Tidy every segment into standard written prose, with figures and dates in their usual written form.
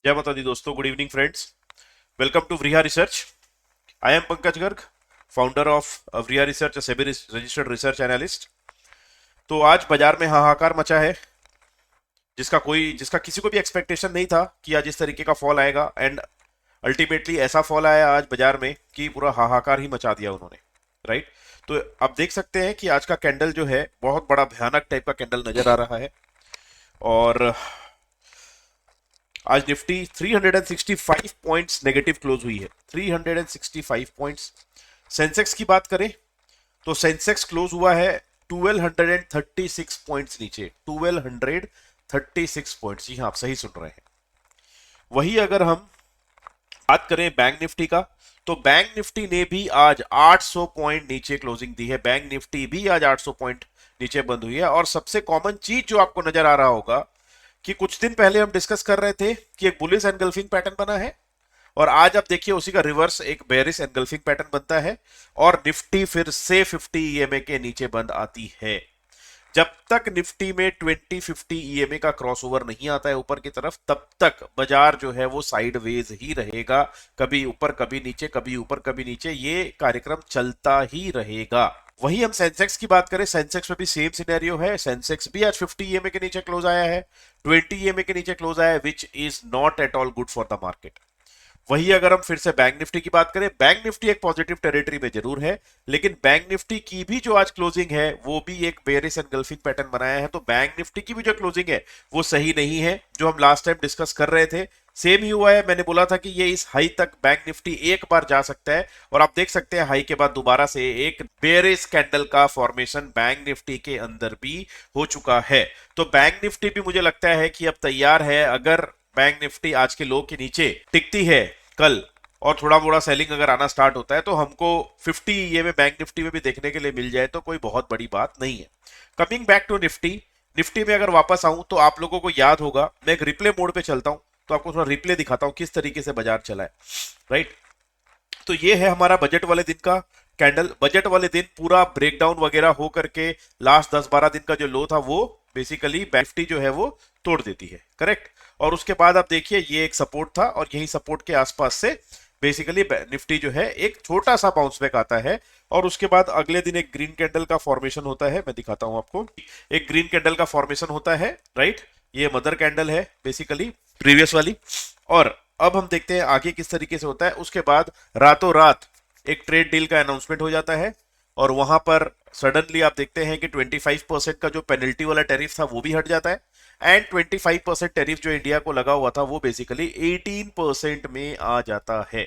जय माता दी दोस्तों, good evening friends. Welcome to Vriya Research. I am Pankaj Garg, founder of Vriya Research, SEBI registered research analyst. तो आज बाजार में हाहाकार मचा है, जिसका किसी को भी एक्सपेक्टेशन नहीं था कि आज इस तरीके का फॉल आएगा। एंड अल्टीमेटली ऐसा फॉल आया आज बाजार में कि पूरा हाहाकार ही मचा दिया उन्होंने। राइट। तो आप देख सकते हैं कि आज का कैंडल जो है बहुत बड़ा भयानक टाइप का कैंडल नजर आ रहा है। और आज निफ्टी 365 पॉइंट्स नेगेटिव क्लोज हुई है। 365 पॉइंट्स। सेंसेक्स की बात करें तो सेंसेक्स क्लोज हुआ है 1236 पॉइंट्स नीचे। 1236 पॉइंट्स, जी हाँ, आप सही सुन रहे हैं। वही अगर हम बात करें बैंक निफ्टी का, तो बैंक निफ्टी ने भी आज 800 पॉइंट नीचे क्लोजिंग दी है। बैंक निफ्टी भी आज 800 पॉइंट नीचे बंद हुई है। और सबसे कॉमन चीज जो आपको नजर आ रहा होगा कि कुछ दिन पहले हम डिस्कस कर रहे थे कि एक बुलिश एनगल्फिंग पैटर्न बना है, और आज आप देखिए उसी का रिवर्स एक बेरिश एनगल्फिंग पैटर्न बनता है, और निफ्टी फिर से 50 ईएमए के नीचे बंद आती है। जब तक निफ्टी में 2050 ईएमए का क्रॉसओवर नहीं आता है ऊपर की तरफ, तब तक बाजार जो है वो साइडवेज ही रहेगा। कभी ऊपर कभी नीचे, कभी ऊपर कभी नीचे, ये कार्यक्रम चलता ही रहेगा। वही हम सेंसेक्स की बात करें, सेंसेक्स में भी सेम सिनेरियो है। सेंसेक्स भी आज 50 ईएमए के नीचे क्लोज आया है, 20 ईएमए के नीचे क्लोज आया है, which is not at all good for the market. वही अगर हम फिर से बैंक निफ्टी की बात करें, बैंक निफ्टी एक पॉजिटिव टेरिटरी में जरूर है, लेकिन बैंक निफ्टी की भी जो आज क्लोजिंग है वो भी एक बेरिश एनगल्फिंग पैटर्न बनाया है। तो बैंक निफ्टी की भी जो क्लोजिंग है वो सही नहीं है, जो हम लास्ट टाइम डिस्कस कर रहे थे सेम ही हुआ है। मैंने बोला था कि ये इस हाई तक बैंक निफ्टी एक बार जा सकता है, और आप देख सकते हैं हाई के बाद दोबारा से एक बेरिश कैंडल का फॉर्मेशन बैंक निफ्टी के अंदर भी हो चुका है। तो बैंक निफ्टी भी मुझे लगता है कि अब तैयार है। अगर बैंक निफ्टी आज के लो के नीचे टिकती है कल, और थोड़ा मोड़ा सेलिंग अगर आना स्टार्ट होता है, तो हमको 50 ये में बैंक निफ्टी में भी देखने के लिए मिल जाए तो कोई बहुत बड़ी बात नहीं है। Coming back to Nifty, Nifty में अगर वापस आऊं तो आप लोगों को याद होगा, मैं एक रिप्ले मोड पे चलता हूं तो आपको थोड़ा रिप्ले दिखाता हूं किस तरीके से बाजार चला है। राइट। तो ये है हमारा बजट वाले दिन का कैंडल। बजट वाले दिन पूरा ब्रेकडाउन वगैरह हो करके लास्ट 10-12 दिन का जो लो था वो बेसिकली निफ्टी जो है वो तोड़ देती है। करेक्ट। और उसके बाद आप देखिए ये एक सपोर्ट था, और यही सपोर्ट के आसपास से बेसिकली निफ्टी जो है एक छोटा सा बाउंस बैक आता है। और उसके बाद अगले दिन एक ग्रीन कैंडल का फॉर्मेशन होता है। मैं दिखाता हूं आपको, एक ग्रीन कैंडल का फॉर्मेशन होता है। राइट। ये मदर कैंडल है बेसिकली, प्रीवियस वाली। और अब हम देखते हैं आगे किस तरीके से होता है। उसके बाद रातों रात एक ट्रेड डील का अनाउंसमेंट हो जाता है, और वहां पर सडनली आप देखते हैं कि 25% का जो पेनल्टी वाला टैरिफ था वो भी हट जाता है, एंड 25% टैरिफ जो इंडिया को लगा हुआ था वो बेसिकली 18% में आ जाता है।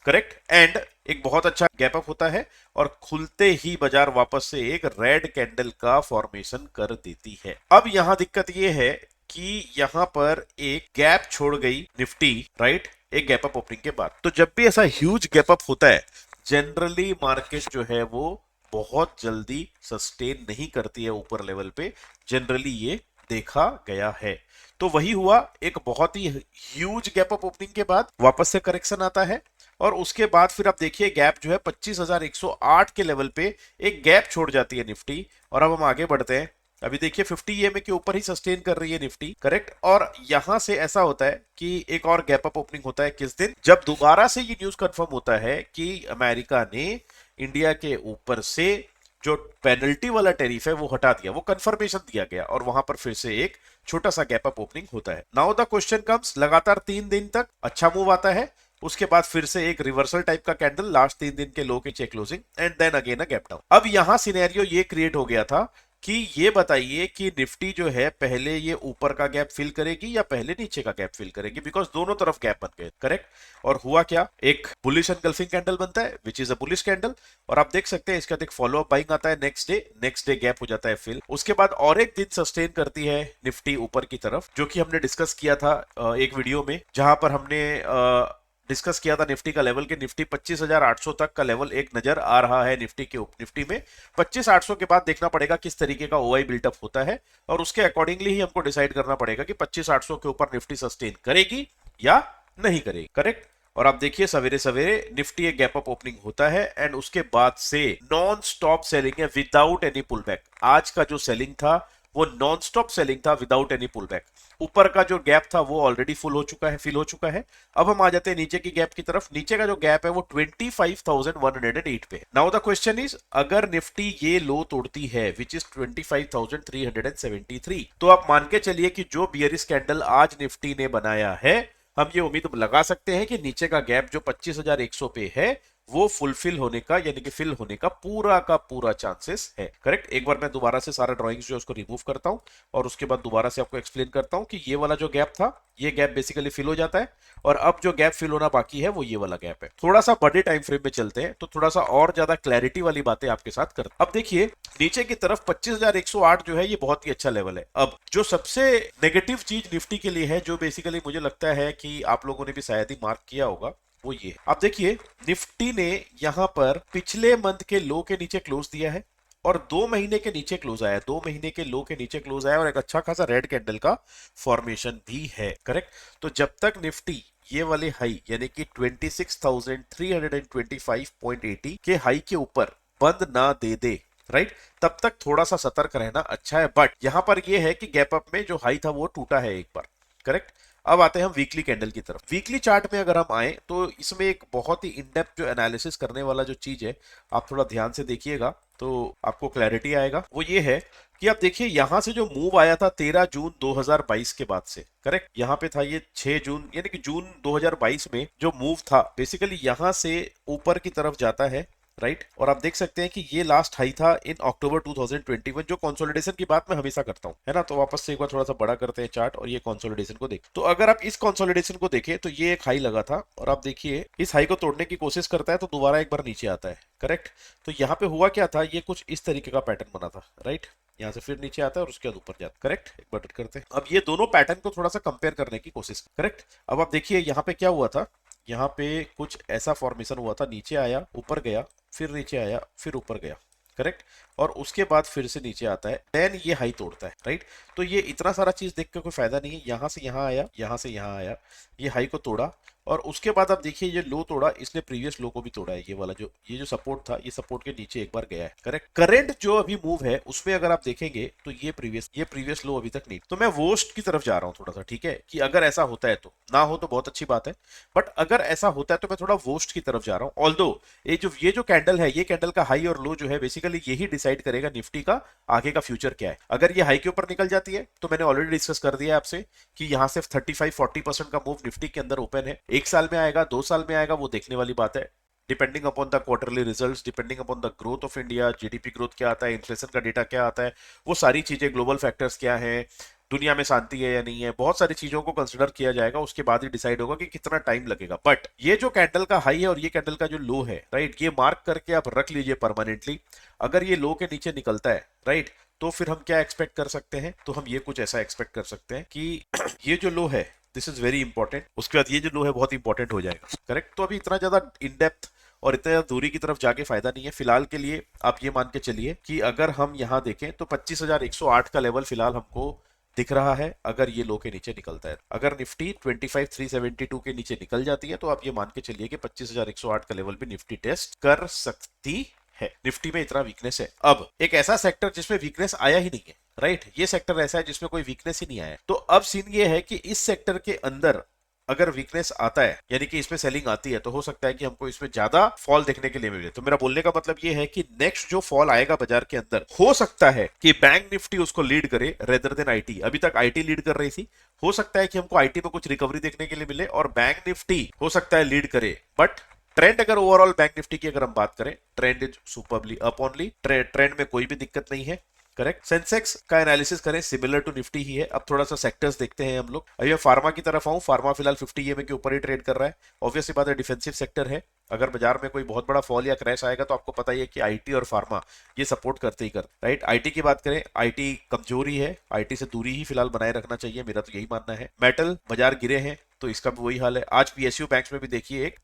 करेक्ट। एंड एक बहुत अच्छा गैप अप होता है, और खुलते ही बाजार वापस से एक रेड कैंडल का फॉर्मेशन कर देती है। अब यहां दिक्कत यह है कि यहां पर एक गैप छोड़ गई निफ्टी। राइट। एक गैप अप ओपनिंग के बाद, तो जब भी ऐसा ह्यूज गैप अप होता है, जनरली मार्केट जो है वो बहुत जल्दी सस्टेन नहीं करती है ऊपर लेवल पे। जनरली ये देखा गया है। तो वही हुआ, एक बहुत ही ह्यूज गैप अप ओपनिंग के बाद वापस से करेक्शन आता है, और उसके बाद फिर आप देखिए गैप जो है 25,108 के लेवल पे एक गैप छोड़ जाती है निफ्टी। और अब हम आगे बढ़ते हैं। अभी देखिए 50 ईएमए के ऊपर ही सस्टेन कर रही है निफ्टी। करेक्ट। और यहां से ऐसा होता है कि एक और गैप अप ओपनिंग होता है किस दिन, जब दोबारा से ये न्यूज कंफर्म होता है कि अमेरिका ने इंडिया के ऊपर से जो पेनल्टी वाला टैरिफ है वो हटा दिया, वो कंफर्मेशन दिया गया, और वहां पर फिर से एक छोटा सा गैप अप ओपनिंग होता है। नाउ द क्वेश्चन कम्स, लगातार 3 दिन तक अच्छा मूव आता है, उसके बाद फिर से एक रिवर्सल टाइप का कैंडल, लास्ट 3 दिन के लो के check closing, and then again a gap down. अब यहां सिनेरियो ये क्रिएट हो गया था कि ये बताइए कि निफ्टी जो है पहले ये ऊपर का गैप फिल करेगी या पहले नीचे का गैप फिल करेगी, बिकॉज दोनों तरफ गैप बन गए। करेक्ट। और हुआ क्या, एक बुलिश एनगल्फिंग कैंडल बनता है which is a bullish candle, और आप देख सकते हैं इसका एक फॉलो अप बाइंग आता है नेक्स्ट डे गैप हो जाता है फिल। उसके बाद और एक दिन सस्टेन करती है निफ्टी ऊपर की तरफ, जो कि हमने डिस्कस किया था एक वीडियो में, जहां पर हमने डिस्कस किया था निफ्टी का लेवल के निफ्टी 25,800 तक का लेवल एक नजर आ रहा है निफ्टी में। 25,800 के बाद देखना पड़ेगा किस तरीके का ओआई बिल्टअप होता है, और उसके अकॉर्डिंगली ही हमको डिसाइड करना पड़ेगा कि 25,800 के ऊपर निफ्टी सस्टेन करेगी या नहीं करेगी। करेक्ट। और आप देखिए सवेरे सवेरे निफ्टी एक गैप अप ओपनिंग होता है, एंड उसके बाद से नॉन स्टॉप सेलिंग है विदाउट एनी पुल बैक। आज का जो सेलिंग था वो नॉन स्टॉप सेलिंग था विदाउट एनी पुल बैक। ऊपर का जो गैप था वो ऑलरेडी फुल हो चुका है, फिल हो चुका है। अब हम आ जाते हैं नीचे की गैप की तरफ। नीचे का जो गैप है वो 25,108 पे। नाउ द क्वेश्चन इज, अगर निफ्टी ये लो तोड़ती है विच इज 25,373, तो आप मान के चलिए कि जो बियरिश कैंडल आज निफ्टी ने बनाया है, हम ये उम्मीद लगा सकते हैं कि नीचे का गैप जो 25,100 पे है वो फुलफिल होने का, यानी कि फिल होने का पूरा चांसेस है। करेक्ट। एक बार मैं दोबारा से सारा ड्राइंग्स जो है उसको रिमूव करता हूं और उसके बाद दोबारा से आपको एक्सप्लेन करता हूं कि ये वाला जो गैप था, ये गैप बेसिकली फिल हो जाता है और अब जो गैप फिल होना बाकी है वो ये वाला गैप है। थोड़ा सा बड़े टाइम फ्रेम में चलते हैं तो थोड़ा सा और ज्यादा क्लैरिटी वाली बातें आपके साथ करते हैं। अब देखिए नीचे की तरफ 25,108 जो है ये बहुत ही अच्छा लेवल है। अब जो सबसे नेगेटिव चीज निफ्टी के लिए है, जो बेसिकली मुझे लगता है कि आप लोगों ने भी शायद ही मार्क किया होगा, वो ये। आप देखिए निफ्टी ने यहां पर पिछले मंथ के लो के नीचे क्लोज दिया है और 2 महीने के नीचे क्लोज आया, 2 महीने के लो के नीचे क्लोज आया और एक अच्छा खासा रेड कैंडल का फॉर्मेशन भी है। करेक्ट। तो जब तक निफ्टी ये वाले हाई यानी कि 26,325.80 के हाई के ऊपर बंद ना दे दे, राइट, तब तक थोड़ा सा सतर्क रहना अच्छा है। बट यहां पर यह है कि गैप अप में जो हाई था वो टूटा है एक बार। करेक्ट। अब आते हैं हम वीकली कैंडल की तरफ। वीकली चार्ट में अगर हम आए तो इसमें एक बहुत ही इनडेप्थ जो एनालिसिस करने वाला जो चीज है, आप थोड़ा ध्यान से देखिएगा तो आपको क्लैरिटी आएगा। वो ये है कि आप देखिए यहां से जो मूव आया था 13 जून 2022 के बाद से, करेक्ट, यहां पे था ये 6 जून, यानी कि जून 2022 में जो मूव था बेसिकली यहां से ऊपर की तरफ जाता है, राइट। और आप देख सकते हैं कि ये लास्ट हाई था इन अक्टूबर 2021, जो कंसोलिडेशन की बात मैं हमेशा करता हूं, है ना। तो वापस से एक बार थोड़ा सा बड़ा करते हैं चार्ट और ये कंसोलिडेशन को देख, तो अगर आप इस कंसोलिडेशन को देखें तो ये एक हाई लगा था और आप देखिए इस हाई को तोड़ने की कोशिश करता है तो दोबारा एक बार नीचे आता है। करेक्ट। तो यहाँ पे हुआ क्या था, ये कुछ इस तरीके का पैटर्न बना था, राइट। यहाँ से फिर नीचे आता है और उसके बाद ऊपर जाता है। करेक्ट। एक बार करते हैं अब ये दोनों पैटर्न को थोड़ा सा कंपेयर करने की कोशिश। करेक्ट। अब आप देखिए यहाँ पे क्या हुआ था, यहाँ पे कुछ ऐसा फॉर्मेशन हुआ था, नीचे आया, ऊपर गया, फिर नीचे आया, फिर ऊपर गया। करेक्ट। और उसके बाद फिर से नीचे आता है, देन ये हाई तोड़ता है, राइट। तो ये इतना सारा चीज देख के कोई फायदा नहीं है। यहां से यहां आया, यहां से यहां आया, ये हाई को तोड़ा और उसके बाद आप देखिए ये लो तोड़ा, इसने प्रीवियस लो को भी तोड़ा है। ये वाला जो ये जो सपोर्ट था, ये सपोर्ट के नीचे एक बार गया है। करेक्ट। करंट जो अभी मूव है उसमें अगर आप देखेंगे तो ये प्रीवियस लो अभी तक नहीं। तो मैं वोस्ट की तरफ जा रहा हूं थोड़ा सा, ठीक है, कि अगर ऐसा होता है तो, ना हो तो बहुत अच्छी बात है, बट अगर ऐसा होता है तो मैं थोड़ा वोस्ट की तरफ जा रहा हूं। ऑल्दो ये जो कैंडल है, ये कैंडल का हाई और लो जो है बेसिकली यही डिसाइड करेगा निफ्टी का आगे का फ्यूचर क्या है। अगर ये हाई के ऊपर निकल जाती है तो मैंने ऑलरेडी डिस्कस कर दिया है आपसे कि यहां से 35-40% का मूव निफ्टी के अंदर ओपन है। 1 साल में आएगा, 2 साल में आएगा, वो देखने वाली बात है, depending upon the quarterly results, depending upon the growth of India, GDP growth क्या आता है, इन्फ्लेशन का डेटा क्या आता है, वो सारी चीजें, ग्लोबल फैक्टर्स क्या है, दुनिया में शांति है या नहीं है, बहुत सारी चीजों को कंसिडर किया जाएगा। उसके बाद ही डिसाइड होगा कि कितना टाइम लगेगा। बट ये जो कैंडल का हाई है और ये कैंडल का जो लो है, राइट, ये मार्क करके आप रख लीजिए परमानेंटली। अगर ये लो के नीचे निकलता है, राइट, तो फिर हम क्या एक्सपेक्ट कर सकते हैं, तो हम ये कुछ ऐसा एक्सपेक्ट कर सकते हैं कि ये जो लो है दिस इज वेरी इंपॉर्टेंट, उसके बाद ये जो लो है बहुत इंपॉर्टेंट हो जाएगा। करेक्ट। तो अभी इतना ज्यादा इन डेप्थ और इतना ज्यादा दूरी की तरफ जाके फायदा नहीं है। फिलहाल के लिए आप ये मान के चलिए कि अगर हम यहां देखें तो 25,108 का लेवल फिलहाल हमको दिख रहा है अगर ये लो के नीचे निकलता है। अगर निफ्टी 25,372 के नीचे निकल जाती है तो आप ये मान के चलिए कि 25,108 का लेवल भी निफ्टी टेस्ट कर सकती है। निफ्टी में इतना वीकनेस है। अब एक ऐसा सेक्टर जिसमें वीकनेस आया ही नहीं है, राइट, ये सेक्टर ऐसा है जिसमें कोई वीकनेस ही नहीं आया। तो अब सीन ये है कि इस सेक्टर के अंदर अगर वीकनेस आता है, यानी कि इसमें सेलिंग आती है, तो हो सकता है कि हमको इसमें ज्यादा फॉल देखने के लिए मिले। तो मेरा बोलने का मतलब ये है कि नेक्स्ट जो फॉल आएगा बाजार के अंदर, हो सकता है कि बैंक निफ्टी उसको लीड करे रेदर देन आईटी। अभी तक आईटी लीड कर रही थी, हो सकता है कि हमको आईटी में कुछ रिकवरी देखने के लिए मिले और बैंक निफ्टी हो सकता है लीड करे। बट ट्रेंड अगर ओवरऑल बैंक निफ्टी की अगर हम बात करें, trend is superbly up only, trend में कोई भी दिक्कत नहीं है। करेक्ट। सेंसेक्स का एनालिसिस करें, सिमिलर टू निफ्टी ही है। अब थोड़ा सा सेक्टर्स देखते हैं हम लोग। अभी मैं फार्मा की तरफ आऊं, फार्मा फिलहाल 50 EMA के ऊपर ही ट्रेड कर रहा है। ऑब्वियसली बात है, डिफेंसिव सेक्टर है। अगर बाजार में कोई बहुत बड़ा फॉल या क्रैश आएगा तो आपको पता ही है कि आईटी और फार्मा ये सपोर्ट करते ही करते, राइट। आईटी की बात करें, आईटी कमजोरी है, आईटी से दूरी ही फिलहाल बनाए रखना चाहिए, मेरा तो यही मानना है। मेटल बाजार गिरे हैं तो इसका भी वही हाल है। आज पीएसयू बैंक्स में भी देखिए एक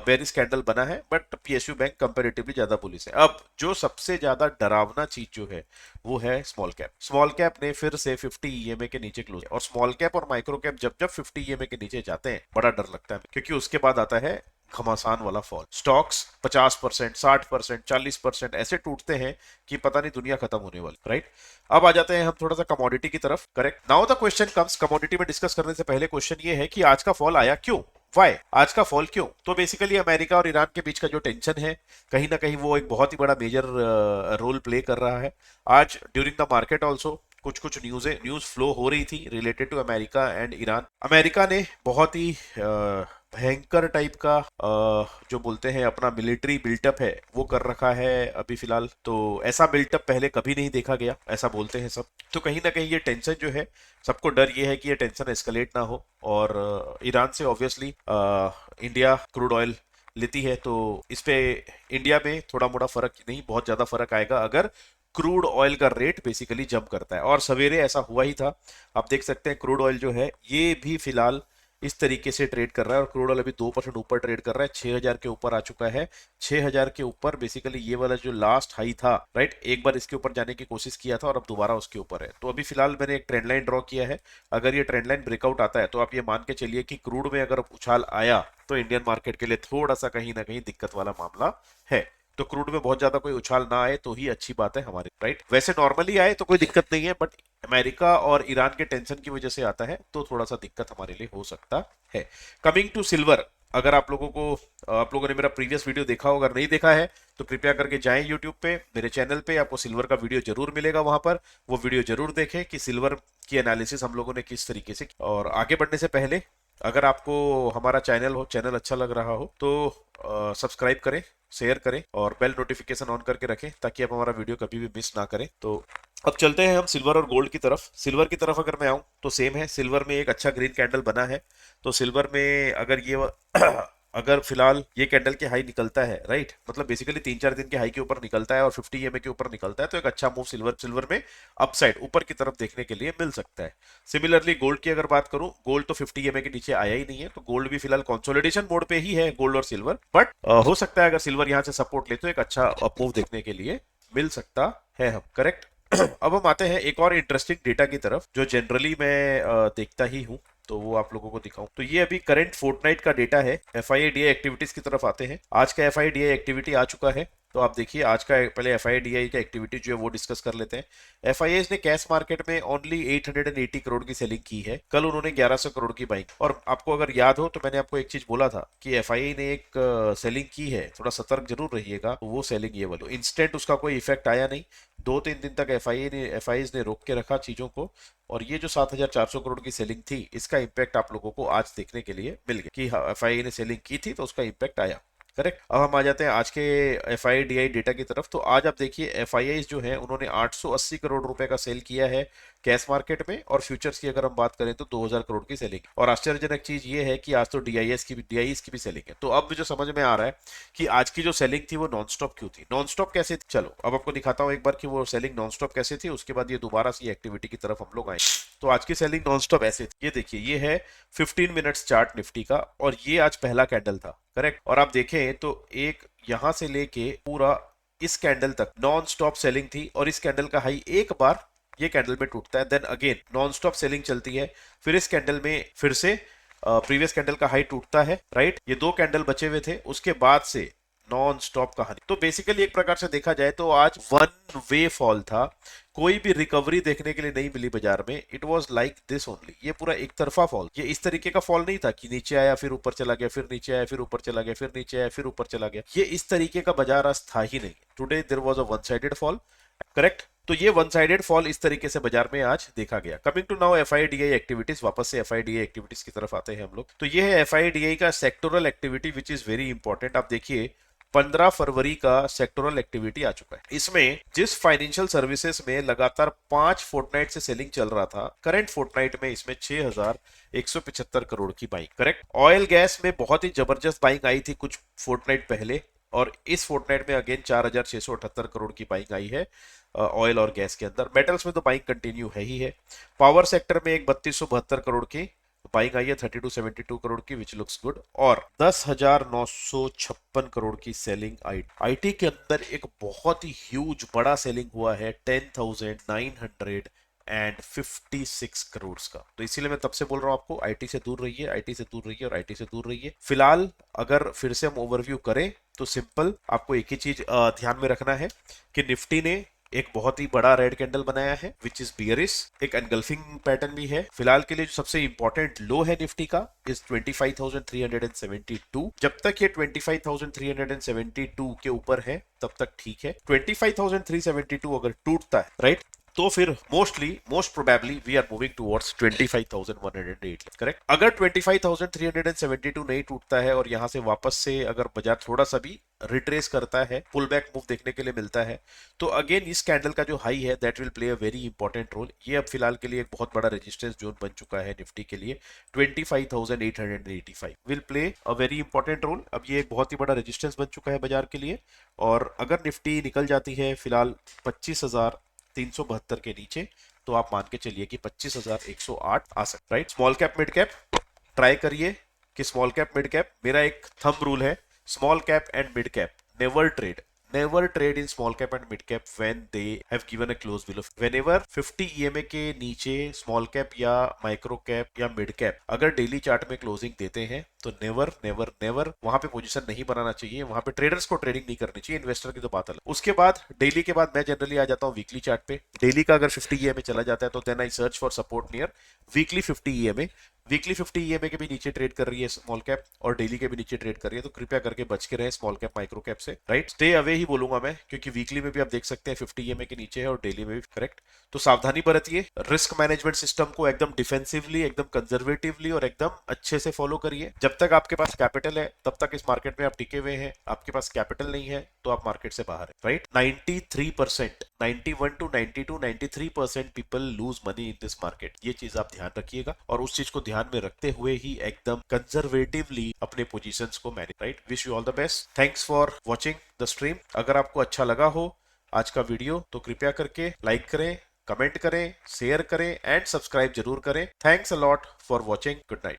बेरिश कैंडल बना है, बट पीएसयू बैंक कंपैरेटिवली ज्यादा बुलिश है। अब जो सबसे ज्यादा डरावना चीज जो है वो है स्मॉल कैप। स्मॉल कैप ने फिर से 50 EMA के नीचे क्लोज, और स्मॉल कैप और माइक्रो कैप जब जब 50 EMA के नीचे जाते हैं बड़ा डर लगता है, क्योंकि उसके बाद आता है घमासान वाला फॉल। स्टॉक्स 50%, 60%, 40% ऐसे टूटते हैं कि पता नहीं दुनिया खत्म होने वाली, राइट। अब आ जाते हैं हम थोड़ा सा कमोडिटी की तरफ। Correct, now the question comes, commodity में डिस्कस करने से पहले क्वेश्चन ये है कि आज का फॉल आया क्यों, वाई, आज का फॉल क्यों। तो बेसिकली अमेरिका और ईरान के बीच का जो टेंशन है, कहीं ना कहीं वो एक बहुत ही बड़ा मेजर रोल प्ले कर रहा है। आज ड्यूरिंग द मार्केट ऑल्सो कुछ कुछ न्यूज फ्लो हो रही थी related to America and Iran. America ने बहुत ही भयंकर टाइप का जो बोलते हैं अपना मिलिट्री बिल्टअप है वो कर रखा है अभी फिलहाल। तो ऐसा बिल्टअप पहले कभी नहीं देखा गया, ऐसा बोलते हैं सब। तो कहीं ना कहीं ये टेंशन जो है, सबको डर ये है कि ये टेंशन एस्केलेट ना हो। और ईरान से ऑब्वियसली इंडिया क्रूड ऑयल लेती है, तो इस पे इंडिया में थोड़ा मोड़ा फर्क नहीं, बहुत ज्यादा फर्क आएगा अगर क्रूड ऑयल का रेट बेसिकली जंप करता है। और सवेरे ऐसा हुआ ही था, आप देख सकते हैं क्रूड ऑयल जो है ये भी फिलहाल इस तरीके से ट्रेड कर रहा है। और क्रूड ऑयल अभी 2% ऊपर ट्रेड कर रहा है, 6000 के ऊपर आ चुका है। 6000 के ऊपर बेसिकली ये वाला जो लास्ट हाई था, राइट, एक बार इसके ऊपर जाने की कोशिश किया था और अब दोबारा उसके ऊपर है। तो अभी फिलहाल मैंने एक ट्रेंड लाइन ड्रॉ किया है। अगर ये ट्रेंड लाइन ब्रेकआउट आता है तो आप ये मान के चलिए कि क्रूड में अगर उछाल आया तो इंडियन मार्केट के लिए थोड़ा सा कहीं ना कहीं दिक्कत वाला मामला है। तो क्रूड में बहुत ज्यादा कोई उछाल ना आए तो ही अच्छी बात है हमारे, राइट। वैसे नॉर्मली आए तो कोई दिक्कत नहीं है, बट अमेरिका और ईरान के टेंशन की वजह से आता है तो थोड़ा सा दिक्कत हमारे लिए हो सकता है। कमिंग टू सिल्वर, अगर आप लोगों ने मेरा प्रीवियस वीडियो देखा हो, अगर नहीं देखा है तो कृपया करके जाएं यूट्यूब पे, मेरे चैनल पे आपको सिल्वर का वीडियो जरूर मिलेगा, वहां पर वो वीडियो जरूर देखें कि सिल्वर की एनालिसिस हम लोगों ने किस तरीके से। और आगे बढ़ने से पहले अगर आपको हमारा चैनल अच्छा लग रहा हो तो सब्सक्राइब करें, शेयर करें और बेल नोटिफिकेशन ऑन करके रखें ताकि आप हमारा वीडियो कभी भी मिस ना करें। तो अब चलते हैं हम सिल्वर और गोल्ड की तरफ। सिल्वर की तरफ अगर मैं आऊं तो सेम है, सिल्वर में एक अच्छा ग्रीन कैंडल बना है। तो सिल्वर में अगर ये अगर फिलहाल ये कैंडल के हाई निकलता है, राइट, मतलब बेसिकली 3-4 दिन के हाई के ऊपर निकलता है और 50 ईएमए के ऊपर निकलता है, तो एक अच्छा मूव सिल्वर में अपसाइड ऊपर की तरफ देखने के लिए मिल सकता है। सिमिलरली गोल्ड की अगर बात करूं, गोल्ड तो 50 ईएमए के नीचे आया ही नहीं है, तो गोल्ड भी फिलहाल कंसोलिडेशन मोड पे ही है, गोल्ड और सिल्वर। बट हो सकता है अगर सिल्वर यहां से सपोर्ट ले तो एक अच्छा अप मूव देखने के लिए मिल सकता है हम, करेक्ट। अब हम आते हैं एक और इंटरेस्टिंग डेटा की तरफ जो जनरली मैं देखता ही हूं, तो वो आप लोगों को दिखाऊं। तो ये अभी करंट फोर्टनाइट का डेटा है। एफआईआईडीआई एक्टिविटीज की तरफ आते हैं। आज का एफआईआईडीआई एक्टिविटी आ चुका है, तो आप देखिए आज का पहले एफआईआईडीआई का एक्टिविटी जो है वो डिस्कस कर लेते हैं। एफआईआई ने कैश मार्केट में ओनली 880 करोड़ की सेलिंग की है, कल उन्होंने 1100 करोड़ की बाइंग। और आपको अगर याद हो तो मैंने आपको एक चीज बोला था कि एफआईआई ने एक सेलिंग की है, थोड़ा सतर्क जरूर रहिएगा। तो वो सेलिंग ये वाली इंस्टेंट उसका कोई इफेक्ट आया नहीं, 2-3 दिन तक एफआईआई ने रोक के रखा चीजों को। और ये जो 7400 करोड़ की सेलिंग थी, इसका इंपैक्ट आप लोगों को आज देखने के लिए मिल गया कि एफआईआई ने सेलिंग की थी तो उसका इंपैक्ट आया, करेक्ट। अब हम आ जाते हैं आज के एफआईडीआई डेटा की तरफ। तो आज आप देखिए एफआईआई जो है उन्होंने 880 करोड़ रुपए का सेल किया है कैश मार्केट में, और फ्यूचर्स की अगर हम बात करें तो 2000 करोड़ की सेलिंग। और आश्चर्यजनक चीज ये है कि आज तो डीआईएस की भी सेलिंग है। तो अब जो समझ में आ रहा है कि आज की जो सेलिंग थी वो नॉन स्टॉप क्यों थी, नॉन स्टॉप कैसे थी। चलो अब आपको दिखाता हूं एक बार कि वो सेलिंग नॉन स्टॉप कैसे थी, उसके बाद ये दोबारा से एक्टिविटी की तरफ हम लोग आए। तो आज की सेलिंग नॉन स्टॉप ऐसे थी, ये देखिए, ये है 15 मिनट्स चार्ट निफ्टी का और ये आज पहला कैंडल था, करेक्ट। और आप देखें तो एक यहां से लेके पूरा इस कैंडल तक नॉन स्टॉप सेलिंग थी, और इस कैंडल का हाई एक बार ये कैंडल में टूटता है, then again non stop selling चलती है, फिर इस कैंडल में फिर से प्रीवियस कैंडल का हाई टूटता है, राइट। ये 2 कैंडल बचे हुए थे, उसके बाद से नॉन स्टॉप कहानी। तो बेसिकली एक प्रकार से देखा जाए तो आज वन वे फॉल था, कोई भी रिकवरी देखने के लिए नहीं मिली बाजार में। It was like this only, ये पूरा एक तरफा फॉल, ये इस तरीके का फॉल नहीं था कि नीचे आया फिर ऊपर चला गया, फिर नीचे आया फिर ऊपर चला गया, फिर नीचे आया फिर ऊपर चला गया। ये इस तरीके का बाजार आज था ही नहीं। Today there was a one sided fall, correct. तो ये वन साइडेड फॉल इस तरीके से बाजार में आज देखा गया। कमिंग टू नाउ एफआईडीआई एक्टिविटीज, वापस से एफआईडीआई एक्टिविटीज की तरफ आते हैं हम लोग। तो ये है एफआईडीआई का sectoral activity which is very important. आप देखिए 15 फरवरी का सेक्टोरल एक्टिविटी आ चुका है। इसमें जिस फाइनेंशियल सर्विसेज में लगातार 5 फोर्टनाइट से सेलिंग चल रहा था, करंट फोर्टनाइट में इसमें 6175 करोड़ की बाइंग, करेक्ट। ऑयल गैस में बहुत ही जबरदस्त बाइंग आई थी कुछ फोर्टनाइट पहले, और इस फोर्टनाइट में अगेन 4678 करोड़ की बाइंग आई है ऑयल और गैस के अंदर। मेटल्स में तो बाइंग कंटिन्यू है ही है। पावर सेक्टर में एक 3272 करोड़ की बाइंग आई है, 3272 करोड़ की, विच लुक्स गुड। और 10,956 करोड़ की सेलिंग आईटी के अंदर एक बहुत ही ह्यूज बड़ा सेलिंग हुआ है, 10,900 56 करोड़ का। तो इसीलिए मैं तब से बोल रहा हूं आपको, आईटी से दूर रहिए, आईटी से दूर रहिए और आईटी से दूर रहिए। फिलहाल अगर फिर से हम ओवरव्यू करें तो सिंपल आपको एक ही चीज ध्यान में रखना है कि निफ्टी ने एक बहुत ही बड़ा रेड कैंडल बनाया है विच इज बियरिश, एक एनगल्फिंग पैटर्न भी है। फिलहाल के लिए जो सबसे इंपॉर्टेंट लो है निफ्टी का इज 25,372। जब तक ये 25,372 के ऊपर है तब तक ठीक है। 25,372 अगर टूटता है राइट, तो फिर most probably we are moving towards 25,108, correct. अगर 25,372 नहीं टूटता है और यहां से वापस से अगर बाजार थोड़ा सा भी रिट्रेस करता है, पुल बैक मूव देखने के लिए मिलता है, तो अगेन इस कैंडल का जो हाई है that will play a very important role. ये अब फिलहाल के लिए एक बहुत बड़ा रेजिस्टेंस जोन बन चुका है निफ्टी के लिए। 25,885 will play a very important role. अब ये एक बहुत ही बड़ा रेजिस्टेंस बन चुका है बाजार के लिए, और अगर निफ्टी निकल जाती है फिलहाल 25,372 के नीचे, तो आप मान के चलिए कि 25,108 आ सकता है, right. Small cap mid cap try करिए कि स्मॉल कैप मिड कैप, मेरा एक थंब रूल है, small cap and mid cap never trade in small cap and mid cap when they have given a close below। whenever 50 EMA के नीचे small cap या micro cap या mid cap अगर daily chart में closing देते हैं तो never वहां पे पोजीशन नहीं बनाना चाहिए, वहां पे ट्रेडर्स को ट्रेडिंग नहीं करनी चाहिए, इन्वेस्टर की तो बात अलग। उसके बाद डेली के बाद मैं जनरली आ जाता हूं वीकली चार्ट पे। डेली का अगर 50 EMA चला जाता है तो then I search for support near weekly 50 EMA। Weekly 50 EMA के भी नीचे ट्रेड कर रही है स्मॉल कैप और डेली के भी नीचे ट्रेड कर रही है, तो कृपया करके बच के रहे स्मॉल कैप माइक्रो कैप से, राइट। स्टे अवे ही बोलूंगा मैं, क्योंकि वीकली में भी आप देख सकते हैं 50 EMA के नीचे है और डेली में भी, करेक्ट। तो सावधानी बरतिए, रिस्क मैनेजमेंट सिस्टम को एकदम डिफेंसिवली, एकदम कंजर्वेटिवली और एकदम अच्छे से फॉलो करिए। जब तक आपके पास कैपिटल है तब तक इस मार्केट में आप टिके हुए हैं, आपके पास कैपिटल नहीं है तो आप मार्केट से बाहर है, right. 93%, 91 to 92, 93% people lose money in this market. ये चीज आप ध्यान रखिएगा और उस चीज को ध्यान में रखते हुए ही एकदम कंजर्वेटिवली अपने पोजीशंस को manage, right. Wish you all the best. Thanks for watching the stream. अगर आपको अच्छा लगा हो आज का वीडियो तो कृपया करके लाइक करें, कमेंट करें, शेयर करें एंड सब्सक्राइब जरूर करें। Thanks a lot for watching. Good night.